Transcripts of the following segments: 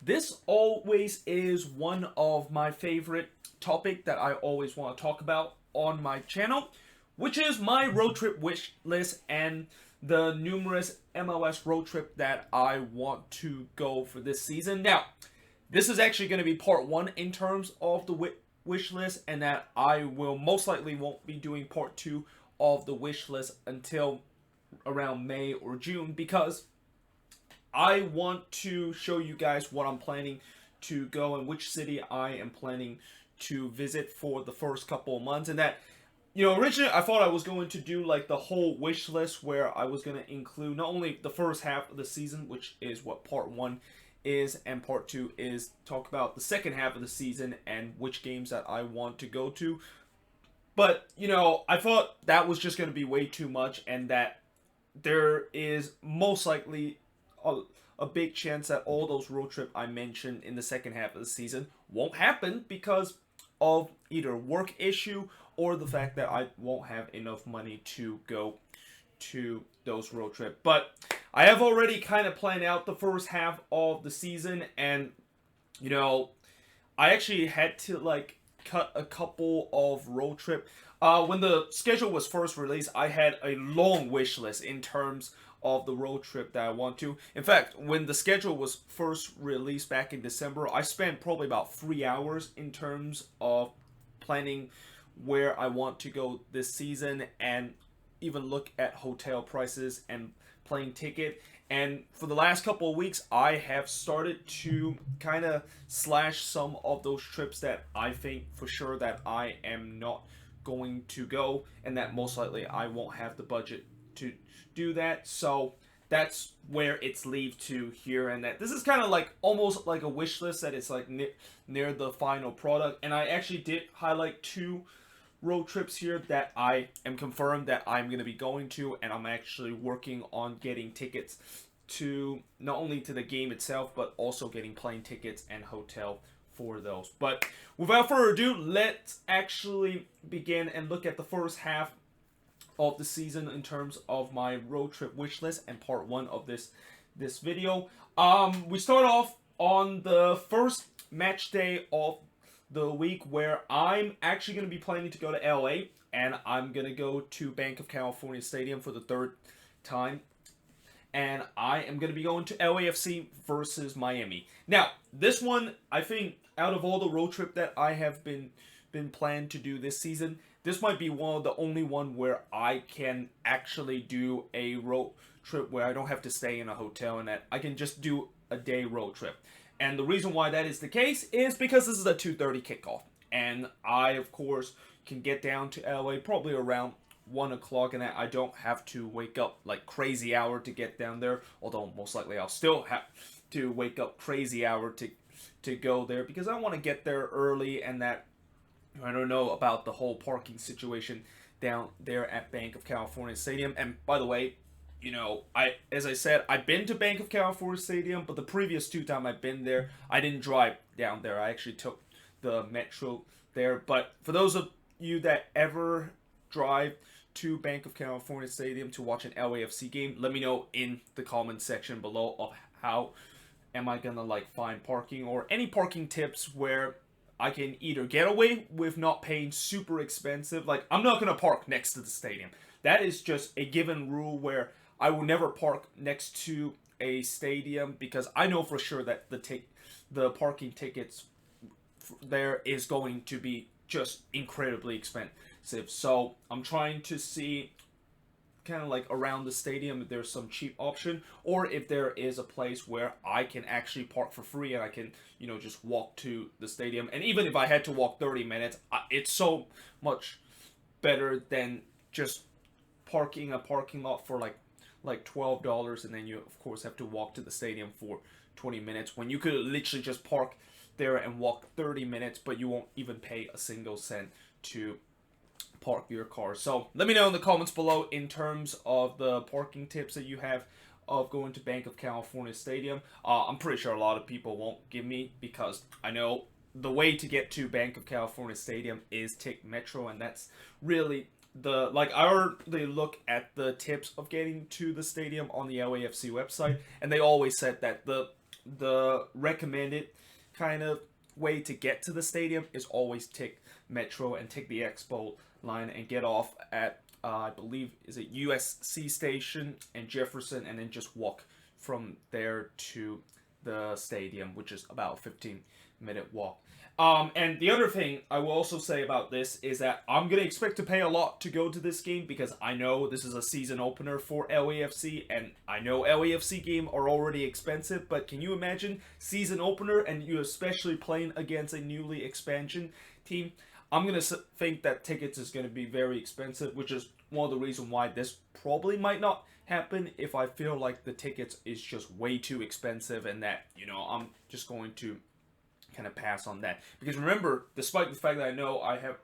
This always is one of my favorite topic that I always want to talk about on my channel, which is my road trip wish list and the numerous MLS road trip that I want to go for this season. Now, this is actually going to be part one in terms of the wish list, and that I will most likely won't be doing part two of the wish list until around May or June, because I want to show you guys what I'm planning to go and which city I am planning to visit for the first couple of months. And that, originally I thought I was going to do like the whole wish list where I was going to include not only the first half of the season, which is what part one is, and part two is talk about the second half of the season and which games that I want to go to. But, I thought that was just going to be way too much, and that there is most likely a big chance that all those road trip I mentioned in the second half of the season won't happen because of either work issue or the fact that I won't have enough money to go to those road trip. But I have already kind of planned out the first half of the season, and I actually had to cut a couple of road trip. When the schedule was first released, I had a long wish list in terms of the road trip that I want to. In fact, when the schedule was first released back in December, I spent probably about 3 hours in terms of planning where I want to go this season, and even look at hotel prices and plane ticket. And for the last couple of weeks, I have started to kind of slash some of those trips that I think for sure that I am not going to go, and that most likely I won't have the budget to do that. So that's where it's leave to here, and that this is kind of like almost like a wish list that it's like near the final product. And I actually did highlight two road trips here that I am confirmed that I'm going to be going to, and I'm actually working on getting tickets to not only to the game itself, but also getting plane tickets and hotel for those. But without further ado, let's actually begin and look at the first half of the season in terms of my road trip wish list and part one of this video. We start off on the first match day of the week, where I'm actually going to be planning to go to LA, and I'm going to go to Bank of California Stadium for the third time, and I am going to be going to LAFC versus Miami. Now, this one, I think out of all the road trip that I have been planned to do this season, this might be one of the only one where I can actually do a road trip where I don't have to stay in a hotel, and that I can just do a day road trip. And the reason why that is the case is because this is a 2:30 kickoff, and I of course can get down to LA probably around 1 o'clock, and I don't have to wake up like crazy hour to get down there, although most likely I'll still have to wake up crazy hour to go there, because I want to get there early. And that I don't know about the whole parking situation down there at Bank of California Stadium. And by the way, as I said, I've been to Bank of California Stadium, but the previous two times I've been there, I didn't drive down there. I actually took the metro there. But for those of you that ever drive to Bank of California Stadium to watch an LAFC game, let me know in the comment section below of how am I gonna find parking, or any parking tips where I can either get away with not paying super expensive. Like, I'm not gonna park next to the stadium. That is just a given rule, where I will never park next to a stadium, because I know for sure that the parking tickets there is going to be just incredibly expensive. So I'm trying to see kind of around the stadium if there's some cheap option, or if there is a place where I can actually park for free and I can just walk to the stadium. And even if I had to walk 30 minutes, it's so much better than just parking a parking lot for like $12, and then you of course have to walk to the stadium for 20 minutes, when you could literally just park there and walk 30 minutes, but you won't even pay a single cent to park your car. So let me know in the comments below in terms of the parking tips that you have of going to Bank of California Stadium. I'm pretty sure a lot of people won't give me, because I know the way to get to Bank of California Stadium is take Metro, and that's really I already look at the tips of getting to the stadium on the LAFC website, and they always said that the the recommended kind of way to get to the stadium is always take Metro and take the Expo line and get off at I believe is it USC Station and Jefferson, and then just walk from there to the stadium, which is about a 15-minute walk. And the other thing I will also say about this is that I'm going to expect to pay a lot to go to this game because I know this is a season opener for LAFC, and I know LAFC games are already expensive, but can you imagine season opener and you especially playing against a newly expansion team? I'm going to think that tickets is going to be very expensive, which is one of the reasons why this probably might not happen if I feel like the tickets is just way too expensive and that, I'm just going to kind of pass on that. Because remember, despite the fact that I know I have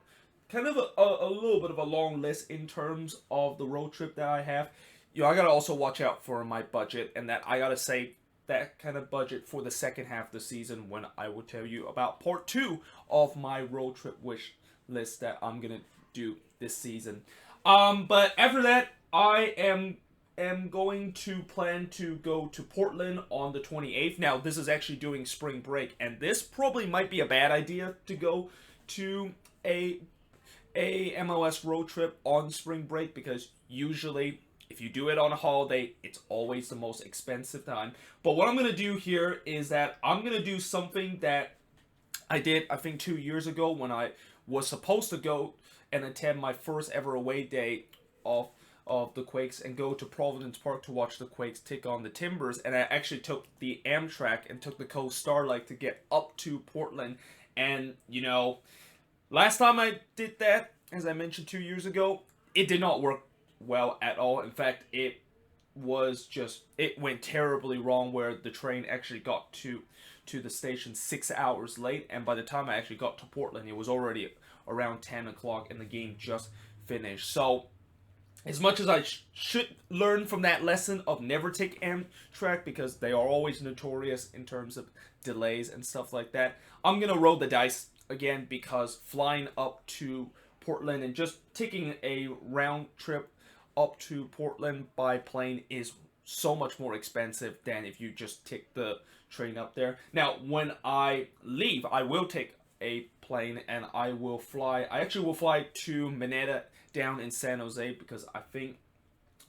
kind of a little bit of a long list in terms of the road trip that I have, I got to also watch out for my budget, and that I got to save that kind of budget for the second half of the season when I will tell you about part 2 of my road trip wish list that I'm going to do this season. But after that, I am going to plan to go to Portland on the 28th. Now, this is actually doing spring break, and this probably might be a bad idea to go to a MLS road trip on spring break, because usually if you do it on a holiday, it's always the most expensive time. But what I'm going to do here is that I'm going to do something that I did, I think, 2 years ago when I was supposed to go and attend my first ever away day of the Quakes and go to Providence Park to watch the Quakes take on the Timbers. And I actually took the Amtrak and took the Coast Starlight to get up to Portland. And, last time I did that, as I mentioned 2 years ago, it did not work well at all. In fact, it went terribly wrong, where the train actually got to the station 6 hours late. And by the time I actually got to Portland, it was already around 10 o'clock and the game just finished. So, as much as I should learn from that lesson of never take Amtrak, because they are always notorious in terms of delays and stuff like that, I'm going to roll the dice again, because flying up to Portland and just taking a round trip up to Portland by plane is so much more expensive than if you just take the train up there. Now, when I leave, I will take a plane and I actually will fly to Mineta down in San Jose, because I think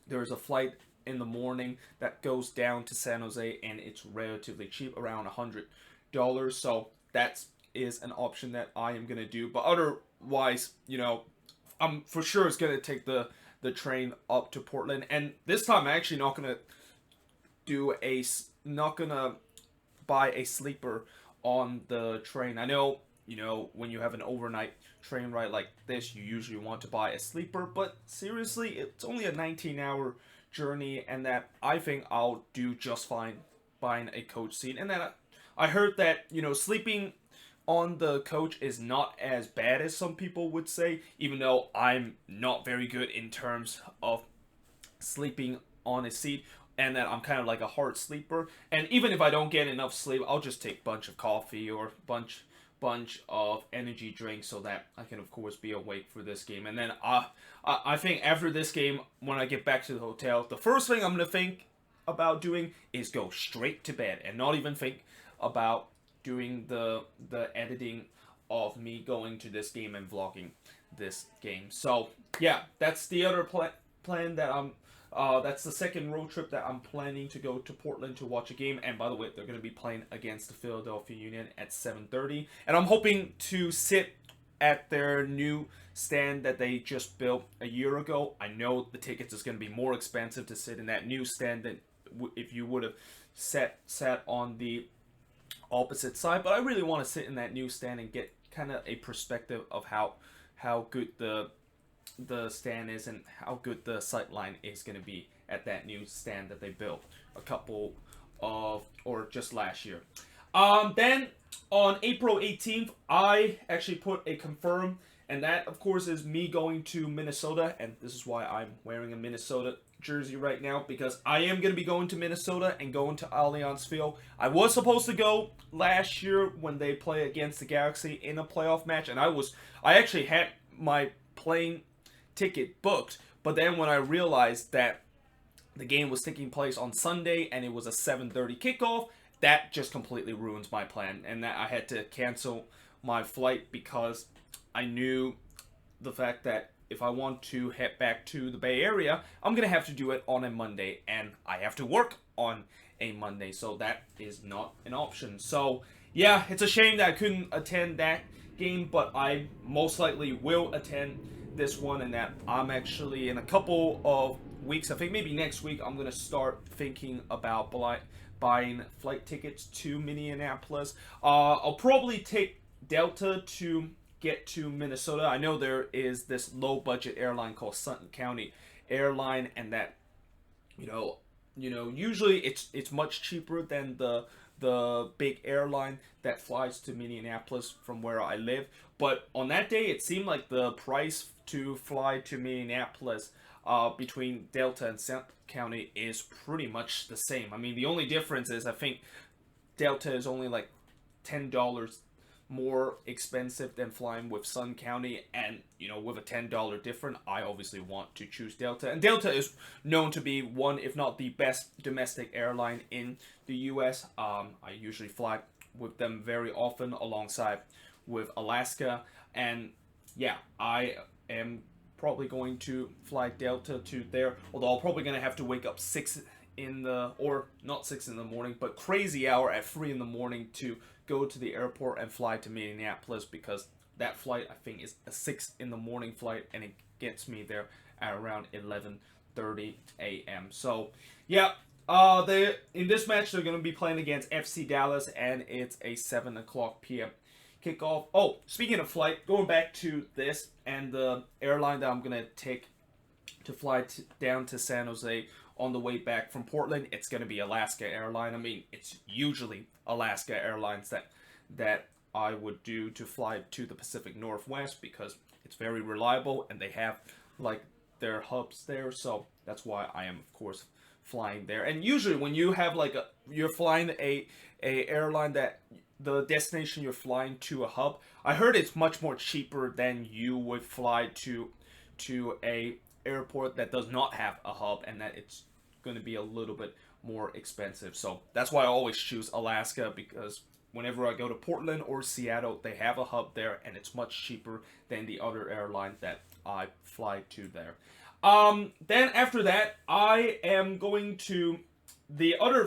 there's a flight in the morning that goes down to San Jose and it's relatively cheap, around $100. So that is an option that I am going to do. But otherwise, I'm for sure it's going to take the train up to Portland. And this time I'm actually not going to buy a sleeper on the train. I know, when you have an overnight train ride like this, you usually want to buy a sleeper, but seriously, it's only a 19-hour journey, and that I think I'll do just fine buying a coach seat. And then I heard that, sleeping on the coach is not as bad as some people would say, even though I'm not very good in terms of sleeping on a seat, and that I'm kind of like a hard sleeper. And even if I don't get enough sleep, I'll just take a bunch of coffee or bunch of energy drinks so that I can, of course, be awake for this game. And then I think after this game, when I get back to the hotel, the first thing I'm going to think about doing is go straight to bed and not even think about doing the editing of me going to this game and vlogging this game. So yeah, that's the other plan that that's the second road trip that I'm planning to go to Portland to watch a game. And by the way, they're going to be playing against the Philadelphia Union at 7:30. And I'm hoping to sit at their new stand that they just built a year ago. I know the tickets is going to be more expensive to sit in that new stand than if you would have sat on the opposite side. But I really want to sit in that new stand and get kind of a perspective of how good the stand is and how good the sight line is going to be at that new stand that they built just last year. Then on April 18th, I actually put a confirm, and that of course is me going to Minnesota, and this is why I'm wearing a Minnesota jersey right now, because I am going to be going to Minnesota and going to Allianz Field. I was supposed to go last year when they play against the Galaxy in a playoff match, and I actually had my plane ticket booked, but then when I realized that the game was taking place on Sunday and it was a 7:30 kickoff, that just completely ruins my plan, and that I had to cancel my flight because I knew the fact that if I want to head back to the Bay Area, I'm gonna have to do it on a Monday, and I have to work on a Monday, so that is not an option. So yeah, it's a shame that I couldn't attend that game, but I most likely will attend this one, and that I'm actually in a couple of weeks, I think maybe next week, I'm gonna start thinking about buying flight tickets to Minneapolis. I'll probably take Delta to get to Minnesota. I know there is this low budget airline called Sutton County Airline, and that usually it's much cheaper than the big airline that flies to Minneapolis from where I live. But on that day, it seemed like the price to fly to Minneapolis between Delta and Sutton County is pretty much the same. I mean, the only difference is I think Delta is only like $10 more expensive than flying with Sun County, and with a $10 difference, I obviously want to choose Delta. And Delta is known to be one, if not the best domestic airline in the US. I usually fly with them very often alongside with Alaska, and yeah, I am probably going to fly Delta to there, although I'm probably going to have to wake up 6 in the, or not 6 in the morning, but crazy hour at 3 in the morning to go to the airport and fly to Minneapolis, because that flight I think is a 6 in the morning flight, and it gets me there at around 11:30 a.m. So yeah, they in this match they're going to be playing against FC Dallas, and it's a 7:00 p.m. kickoff. Oh, speaking of flight, going back to this and the airline that I'm going to take to fly down to San Jose on the way back from Portland, it's going to be Alaska Airline. I mean, it's usually Alaska Airlines that I would do to fly to the Pacific Northwest, because it's very reliable and they have like their hubs there. So that's why I am, of course, flying there. And usually when you have like you're flying a airline that the destination you're flying to a hub, I heard it's much more cheaper than you would fly to a airport that does not have a hub, and that it's going to be a little bit more expensive. So that's why I always choose Alaska, because whenever I go to Portland or Seattle, they have a hub there, and it's much cheaper than the other airline that I fly to there. Then after that, I am going to, the other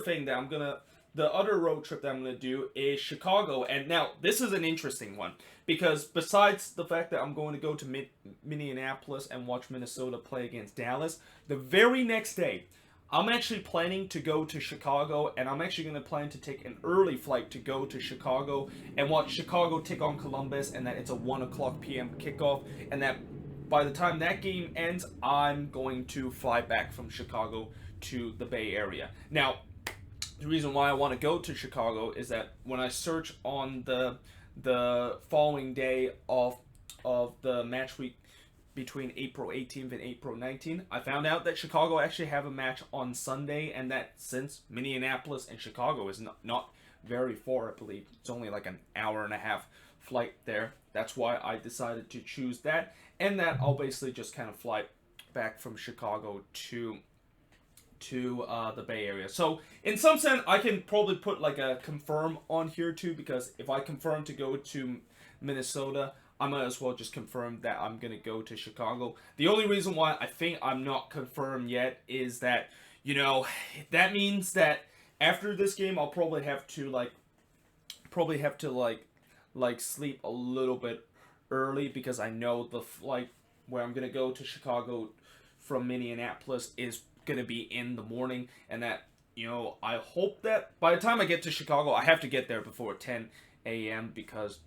road trip that I'm going to do is Chicago. And now, this is an interesting one, because besides the fact that I'm going to go to Minneapolis and watch Minnesota play against Dallas, the very next day, I'm actually planning to go to Chicago, and I'm actually going to plan to take an early flight to go to Chicago and watch Chicago take on Columbus, and that it's a 1:00 p.m. kickoff, and that by the time that game ends, I'm going to fly back from Chicago to the Bay Area. Now, the reason why I want to go to Chicago is that when I search on the following day of the match week between April 18th and April 19th, I found out that Chicago actually have a match on Sunday, and that since Minneapolis and Chicago is not very far, I believe it's only like an hour and a half flight there, that's why I decided to choose that, and that I'll basically just kind of fly back from Chicago to the Bay Area. So in some sense, I can probably put like a confirm on here too, because if I confirm to go to Minnesota, I might as well just confirm that I'm going to go to Chicago. The only reason why I think I'm not confirmed yet is that, that means that after this game, I'll probably have to sleep a little bit early, because I know the flight where I'm going to go to Chicago from Minneapolis is going to be in the morning, and that, I hope that by the time I get to Chicago, I have to get there before 10 a.m. because,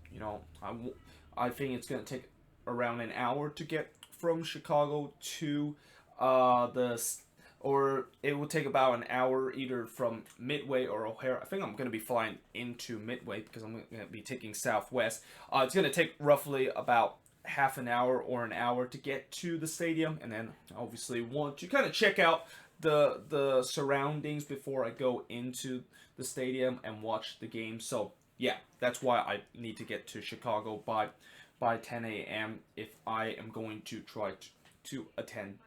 I think it's going to take around an hour to get from Chicago to or it will take about an hour either from Midway or O'Hare. I think I'm going to be flying into Midway because I'm going to be taking Southwest. It's going to take roughly about half an hour or an hour to get to the stadium, and then obviously want to kind of check out the surroundings before I go into the stadium and watch the game. So yeah, that's why I need to get to Chicago by 10 a.m. if I am going to try to attend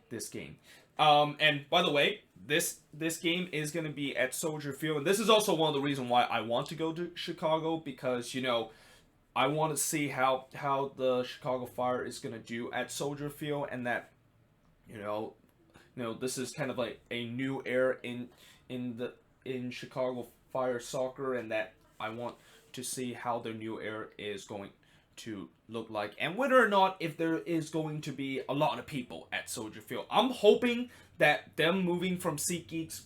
this game. And by the way, this game is going to be at Soldier Field, and this is also one of the reasons why I want to go to Chicago, because I want to see how the Chicago Fire is going to do at Soldier Field, and that you know this is kind of like a new era in Chicago Fire soccer, and that I want to see how their new era is going to look like, and whether or not if there is going to be a lot of people at Soldier Field. I'm hoping that them moving from SeatGeeks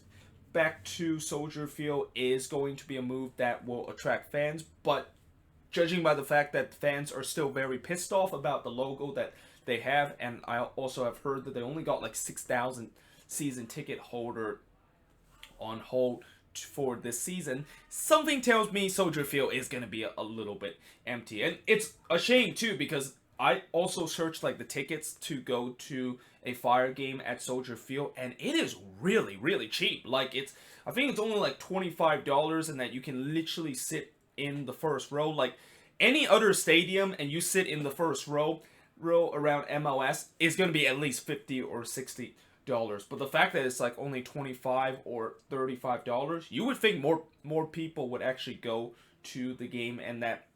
back to Soldier Field is going to be a move that will attract fans, but judging by the fact that fans are still very pissed off about the logo that they have, and I also have heard that they only got like 6,000 season ticket holder on hold for this season, something tells me Soldier Field is going to be a little bit empty. And it's a shame too, because I also searched like the tickets to go to a Fire game at Soldier Field, and it is really, really cheap. Like I think it's only like $25, and that you can literally sit in the first row. Like any other stadium, and you sit in the first row around MLS is going to be at least $50 or $60. But the fact that it's like only $25 or $35, you would think more people would actually go to the game, and that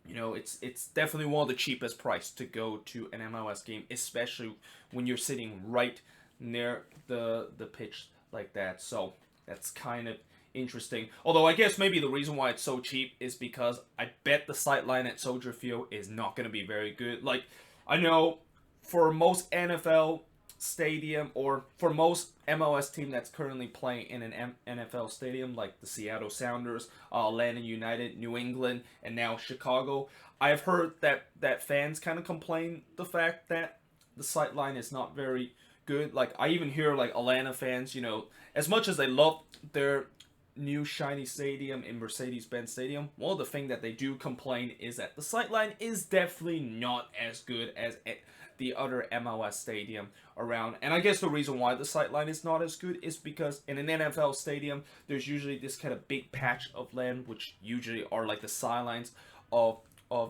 it's definitely one of the cheapest price to go to an MLS game, especially when you're sitting right near the pitch like that. So that's kind of interesting. Although I guess maybe the reason why it's so cheap is because I bet the sightline at Soldier Field is not going to be very good. Like I know for most NFL stadium, or for most MLS team that's currently playing in an NFL stadium, like the Seattle Sounders, Atlanta United, New England, and now Chicago, I've heard that fans kind of complain the fact that the sightline is not very good. Like I even hear like Atlanta fans, as much as they love their new shiny stadium in Mercedes-Benz Stadium, one of the things that they do complain is that the sightline is definitely not as good as the other MLS stadium around. And I guess the reason why the sightline is not as good is because in an NFL stadium, there's usually this kind of big patch of land, which usually are like the sidelines of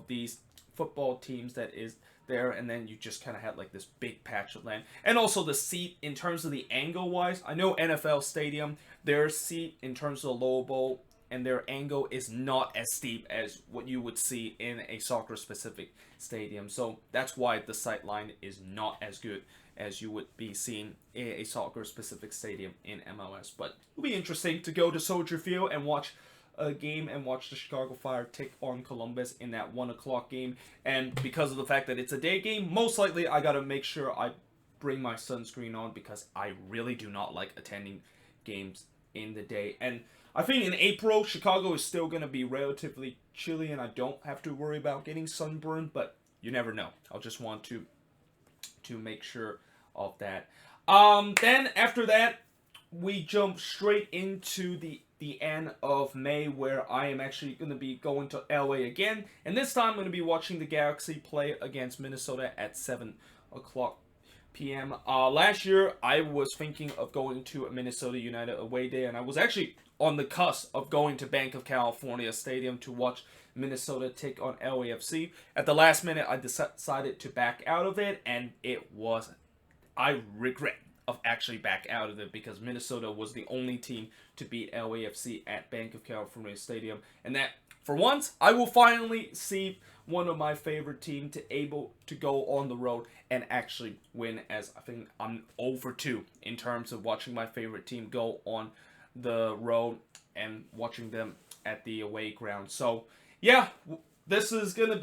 these football teams that is there, and then you just kind of have like this big patch of land. And also the seat, in terms of the angle wise, I know NFL stadium, their seat in terms of the lower bowl and their angle is not as steep as what you would see in a soccer specific stadium. So that's why the sight line is not as good as you would be seeing in a soccer specific stadium in MLS. But it'll be interesting to go to Soldier Field and watch a game and watch the Chicago Fire take on Columbus in that 1 o'clock game. And because of the fact that it's a day game, most likely I gotta make sure I bring my sunscreen on, because I really do not like attending games in the day. And I think in April, Chicago is still gonna be relatively chilly, and I don't have to worry about getting sunburned, but you never know. I'll just want to make sure of that. Then after that, we jump straight into the end of May, where I am actually going to be going to LA again, and this time I'm going to be watching the Galaxy play against Minnesota at 7 o'clock p.m. Last year, I was thinking of going to a Minnesota United away day, and I was actually on the cusp of going to Bank of California Stadium to watch Minnesota take on LAFC. At the last minute, I decided to back out of it, and I regret of actually back out of it, because Minnesota was the only team to beat LAFC at Bank of California Stadium, and that for once I will finally see one of my favorite team to able to go on the road and actually win, as I think I'm 0-2 in terms of watching my favorite team go on the road and watching them at the away ground. So yeah, this is gonna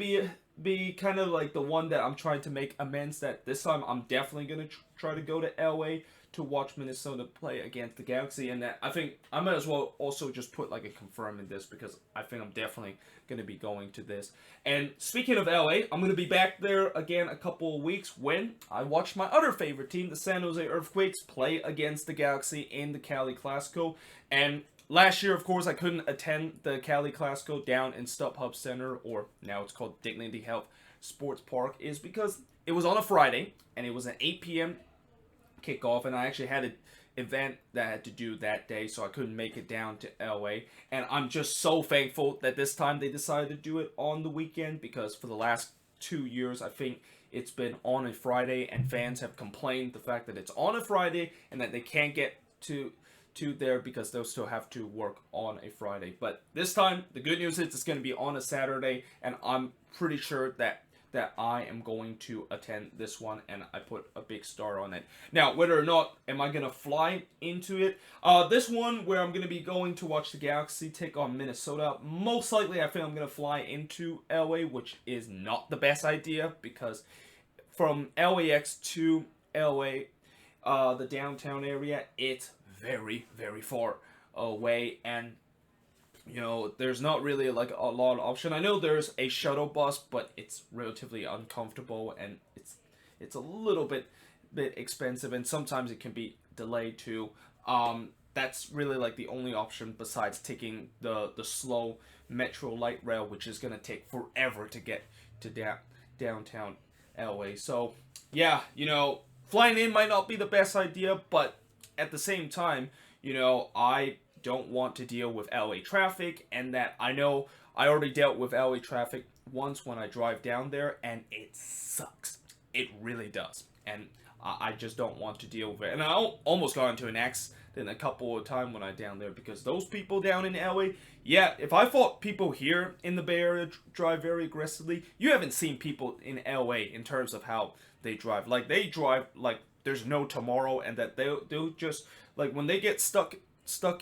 be kind of like the one that I'm trying to make amends, that this time I'm definitely going to try to go to LA to watch Minnesota play against the Galaxy, and that I think I might as well also just put like a confirm in this, because I think I'm definitely going to be going to this. And speaking of LA, I'm going to be back there again a couple of weeks when I watch my other favorite team, the San Jose Earthquakes, play against the Galaxy in the Cali Clasico. And last year, of course, I couldn't attend the Cali Clasico down in StubHub Center, or now it's called Dignity Health Sports Park, is because it was on a Friday, and it was an 8 p.m. kickoff, and I actually had an event that I had to do that day, so I couldn't make it down to LA. And I'm just so thankful that this time they decided to do it on the weekend, because for the last 2 years, I think it's been on a Friday, and fans have complained the fact that it's on a Friday and that they can't get to there because they'll still have to work on a Friday. But this time, the good news is it's going to be on a Saturday, and I'm pretty sure that I am going to attend this one, and I put a big star on it. Now, whether or not am I going to fly into it, this one where I'm going to be going to watch the Galaxy take on Minnesota, most likely I think I'm going to fly into LA, which is not the best idea because from LAX to LA, the downtown area, it's very, very far away, and there's not really like a lot of option. I know there's a shuttle bus, but it's relatively uncomfortable, and it's a little bit expensive, and sometimes it can be delayed too. That's really like the only option besides taking the slow Metro light rail, which is gonna take forever to get to downtown LA. So yeah, flying in might not be the best idea, but at the same time, I don't want to deal with LA traffic, and that I know I already dealt with LA traffic once when I drive down there, and it sucks. It really does, and I just don't want to deal with it. And I almost got into an accident a couple of times when I down there because those people down in LA, yeah, if I thought people here in the Bay Area drive very aggressively, you haven't seen people in LA in terms of how they drive. Like, they drive like there's no tomorrow, and that they'll just, like, when they get stuck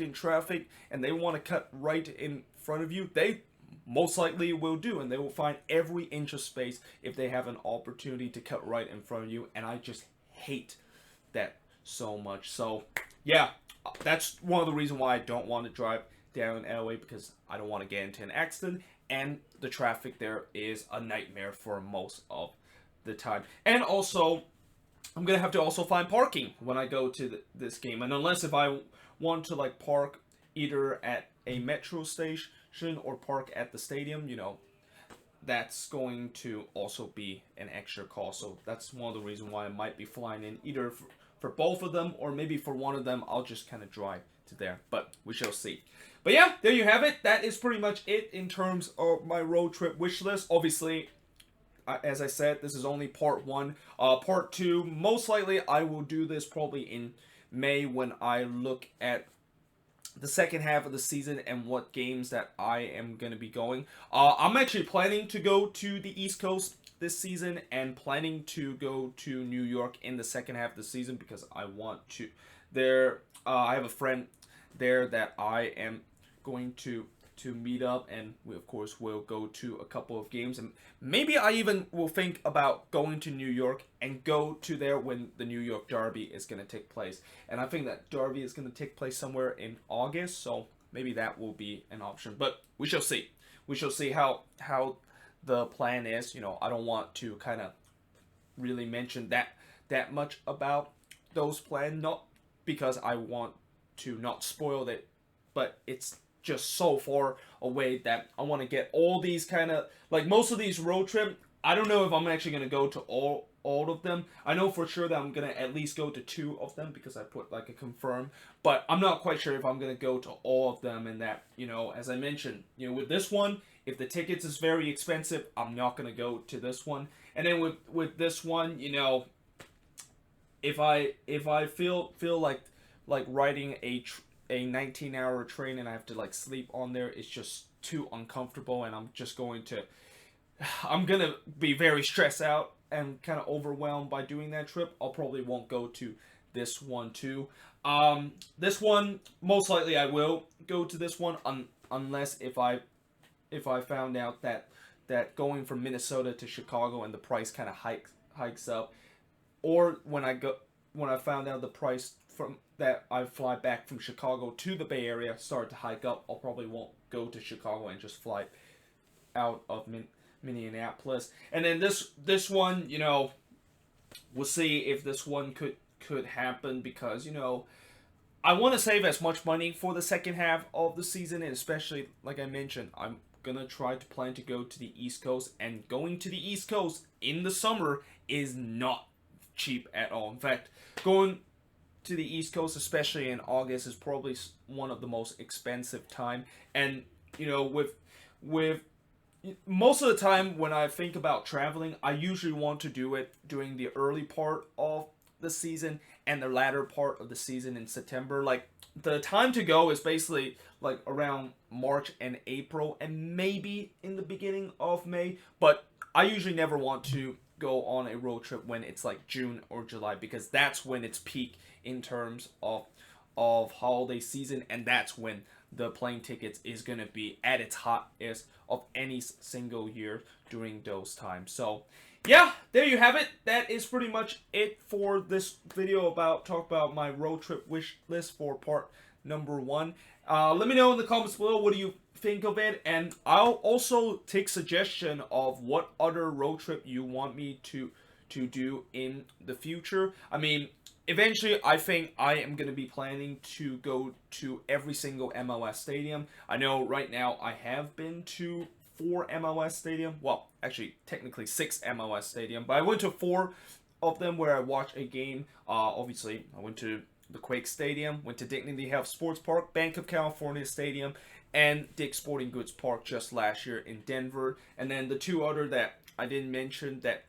in traffic and they want to cut right in front of you, they most likely will do, and they will find every inch of space if they have an opportunity to cut right in front of you, and I just hate that so much. So yeah, that's one of the reasons why I don't want to drive down LA, because I don't want to get into an accident, and the traffic there is a nightmare for most of the time. And also, I'm gonna have to also find parking when I go to this game, and unless if I want to like park either at a metro station or park at the stadium, that's going to also be an extra cost. So that's one of the reasons why I might be flying in either for both of them, or maybe for one of them I'll just kind of drive to there, but we shall see. But yeah, there you have it. That is pretty much it in terms of my road trip wish list. Obviously, as I said, this is only part 1. Part 2, most likely I will do this probably in May when I look at the second half of the season and what games that I am going to be going. I'm actually planning to go to the East Coast this season, and planning to go to New York in the second half of the season because I want to. I have a friend there that I am going to meet up, and we of course will go to a couple of games, and maybe I even will think about going to New York and go to there when the New York Derby is going to take place. And I think that Derby is going to take place somewhere in August, so maybe that will be an option, but we shall see. We shall see how the plan is. I don't want to kind of really mention that much about those plans, not because I want to not spoil it, but it's just so far away that I want to get all these kind of, like, most of these road trip, I don't know if I'm actually going to go to all of them. I know for sure that I'm going to at least go to 2 of them because I put like a confirm, but I'm not quite sure if I'm going to go to all of them. And that, as I mentioned, with this one, if the tickets is very expensive, I'm not going to go to this one. And then with this one, if I feel like riding a 19-hour train and I have to like sleep on there, it's just too uncomfortable, and I'm gonna be very stressed out and kind of overwhelmed by doing that trip. I'll probably won't go to this one too. This one, most likely I will go to this one unless if I found out that going from Minnesota to Chicago and the price kind of hikes up, or when I found out the price from that I fly back from Chicago to the Bay Area started to hike up, I'll probably won't go to Chicago and just fly out of Minneapolis. And then this one, we'll see if this one could happen, because I want to save as much money for the second half of the season, and especially, like I mentioned, I'm gonna try to plan to go to the East Coast, and going to the East Coast in the summer is not cheap at all. In fact, going to the East Coast, especially in August, is probably one of the most expensive time. And with most of the time when I think about traveling, I usually want to do it during the early part of the season and the latter part of the season in September. Like the time to go is basically like around March and April and maybe in the beginning of May, but I usually never want to go on a road trip when it's like June or July because that's when it's peak in terms of holiday season, and that's when the plane tickets is going to be at its hottest of any single year during those times. So yeah, there you have it. That is pretty much it for this video about talk about my road trip wish list for part number 1. Let me know in the comments below what do you think of it, and I'll also take suggestion of what other road trip you want me to do in the future. I mean, eventually I think I am going to be planning to go to every single MLS stadium. I know right now I have been to 4 MLS stadium. Well, actually technically 6 MLS stadium, but I went to 4 of them where I watched a game. Obviously I went to the Quake Stadium, went to Dignity Health Sports Park, Bank of California Stadium, and Dick's Sporting Goods Park just last year in Denver. And then the 2 other that I didn't mention that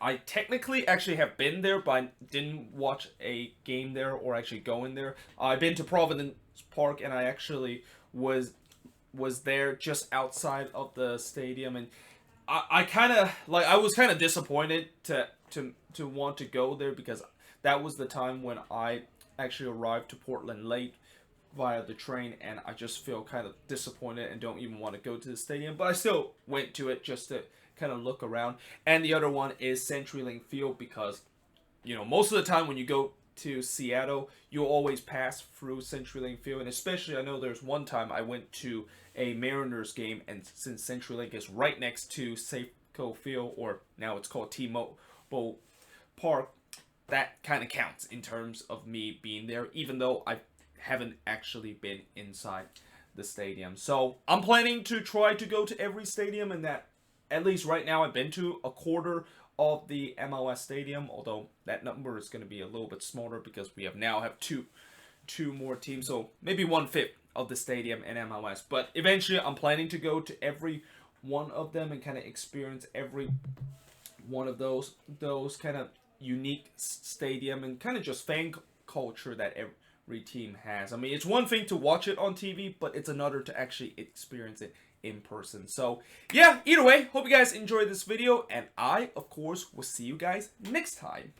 I technically actually have been there, but I didn't watch a game there or actually go in there. I've been to Providence Park, and I actually was there just outside of the stadium, and I kind of like I was kind of disappointed to want to go there because that was the time when I actually arrived to Portland late via the train, and I just feel kind of disappointed and don't even want to go to the stadium, but I still went to it just to kind of look around. And the other one is CenturyLink Field because, you know, most of the time when you go to Seattle, you'll always pass through CenturyLink Field, and especially I know there's one time I went to a Mariners game, and since CenturyLink is right next to Safeco Field, or now it's called T-Mobile Park, that kind of counts in terms of me being there, even though I haven't actually been inside the stadium. So I'm planning to try to go to every stadium, and that at least right now I've been to a quarter of the MLS stadium, although that number is going to be a little bit smaller because we now have two more teams, so maybe 1/5 of the stadium in MLS. But eventually I'm planning to go to every one of them and kind of experience every one of those kind of unique stadium and kind of just fan culture that every team has. I mean, it's one thing to watch it on TV, but it's another to actually experience it in person. So yeah, either way, hope you guys enjoyed this video, and I of course will see you guys next time.